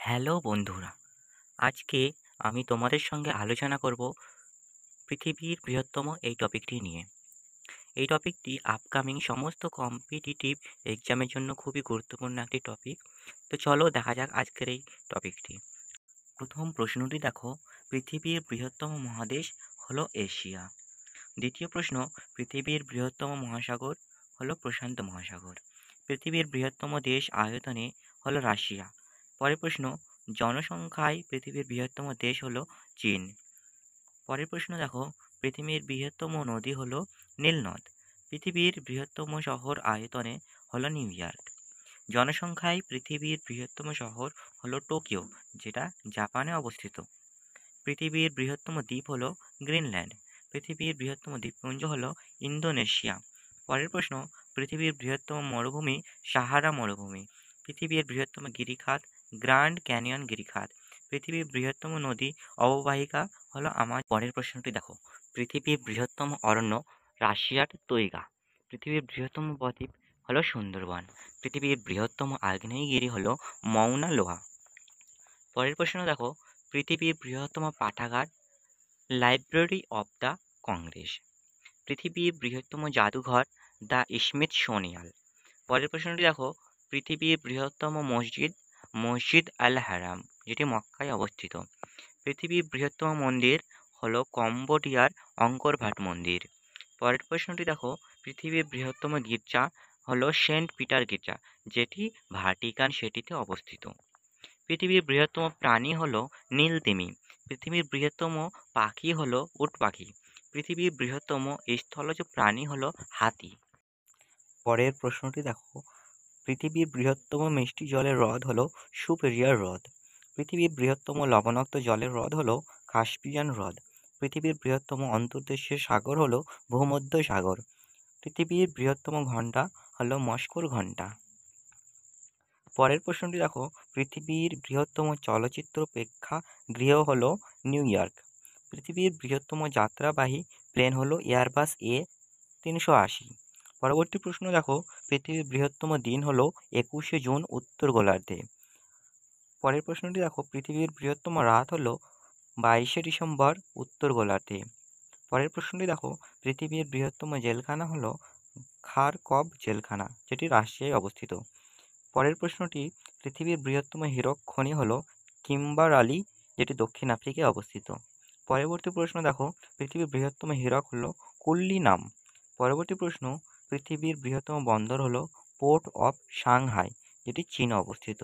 Hello বন্ধুরা, আজকে আমি তোমাদের সঙ্গে আলোচনা করব পৃথিবীর বৃহত্তম এই টপিকটি নিয়ে। এই টপিকটি আপকামিং সমস্ত কম্পিটিটিভ এক্সামের জন্য খুবই গুরুত্বপূর্ণ একটি টপিক। তো চলো দেখা যাক আজকের এই টপিকটি। প্রথম প্রশ্নটি দেখো, পৃথিবীর বৃহত্তম মহাদেশ হলো এশিয়া। দ্বিতীয় প্রশ্ন, পৃথিবীর বৃহত্তম মহাসাগর হলো প্রশান্ত মহাসাগর। পৃথিবীর বৃহত্তম দেশ আয়তনে হলো রাশিয়া। পরের প্রশ্ন, জনসংখ্যায় পৃথিবীর বৃহত্তম দেশ হলো চীন। পরের প্রশ্ন দেখো, পৃথিবীর বৃহত্তম নদী হলো নীলনদ। পৃথিবীর বৃহত্তম শহর আয়তনে হলো নিউ ইয়র্ক। জনসংখ্যায় পৃথিবীর বৃহত্তম শহর হলো টোকিও, যেটা জাপানে অবস্থিত। পৃথিবীর বৃহত্তম দ্বীপ হলো গ্রিনল্যান্ড। পৃথিবীর বৃহত্তম দ্বীপপুঞ্জ হলো ইন্দোনেশিয়া। পরের প্রশ্ন, পৃথিবীর বৃহত্তম মরুভূমি সাহারা মরুভূমি। পৃথিবীর বৃহত্তম গিরিখাত গ্র্যান্ড ক্যানিয়ন গিরিখাত। পৃথিবীর বৃহত্তম নদী অববাহিকা হলো পরের প্রশ্নটি দেখো, পৃথিবীর বৃহত্তম অরণ্য রাশিয়ার তৈগা। পৃথিবীর বৃহত্তম বদ্বীপ হলো সুন্দরবন। পৃথিবীর বৃহত্তম আগ্নেয়গিরি হলো মাউনা লোয়া। পরের প্রশ্ন দেখো, পৃথিবীর বৃহত্তম পাঠাগার লাইব্রেরি অব দ্য কংগ্রেস। পৃথিবীর বৃহত্তম জাদুঘর দ্য স্মিথসোনিয়ান। পরের প্রশ্নটি দেখো, পৃথিবীর বৃহত্তম মসজিদ মসজিদ আল হারাম, যেটি মক্কায় অবস্থিত। পৃথিবীর বৃহত্তম মন্দির হলো কম্বোডিয়ার অঙ্কর ভাট মন্দির। পরের প্রশ্নটি দেখো, পৃথিবীর বৃহত্তম গির্জা হলো সেন্ট পিটার গির্জা, যেটি ভাটিকান সিটিতে অবস্থিত। পৃথিবীর বৃহত্তম প্রাণী হলো নীলতিমি। পৃথিবীর বৃহত্তম পাখি হলো উট পাখি। পৃথিবীর বৃহত্তম স্থলজ প্রাণী হলো হাতি। পরের প্রশ্নটি দেখো, পৃথিবীর বৃহত্তম মিষ্টি জলের হ্রদ হলো সুপেরিয়র হ্রদ। পৃথিবীর বৃহত্তম লবণাক্ত জলের হ্রদ হলো কাস্পিয়ান হ্রদ। পৃথিবীর বৃহত্তম অন্তর্দেশীয় সাগর হলো ভূমধ্য সাগর। পৃথিবীর বৃহত্তম ঘণ্টা হলো মস্কোর ঘণ্টা। পরের প্রশ্নটি দেখো, পৃথিবীর বৃহত্তম চলচ্চিত্র প্রেক্ষাগৃহ হলো নিউ ইয়র্ক। পৃথিবীর বৃহত্তম যাত্রাবাহী প্লেন হলো এয়ারবাস A380। পরবর্তী প্রশ্ন দেখো, পৃথিবীর বৃহত্তম দিন হলো 21শে জুন উত্তর গোলার্ধে। পরের প্রশ্নটি দেখো, পৃথিবীর বৃহত্তম রাত হলো 22শে ডিসেম্বর উত্তর গোলার্ধে। পরের প্রশ্নটি দেখো, পৃথিবীর বৃহত্তম জেলখানা হলো খারকভ জেলখানা, যেটি রাশিয়ায় অবস্থিত। পরের প্রশ্নটি, পৃথিবীর বৃহত্তম হীরক খনি হলো কিম্বারালি, যেটি দক্ষিণ আফ্রিকায় অবস্থিত। পরবর্তী প্রশ্ন দেখো, পৃথিবীর বৃহত্তম হীরক হলো কুল্লিনাম। পরবর্তী প্রশ্ন, পৃথিবীর বৃহত্তম বন্দর হলো পোর্ট অফ সাংহাই, যেটি চীনে অবস্থিত।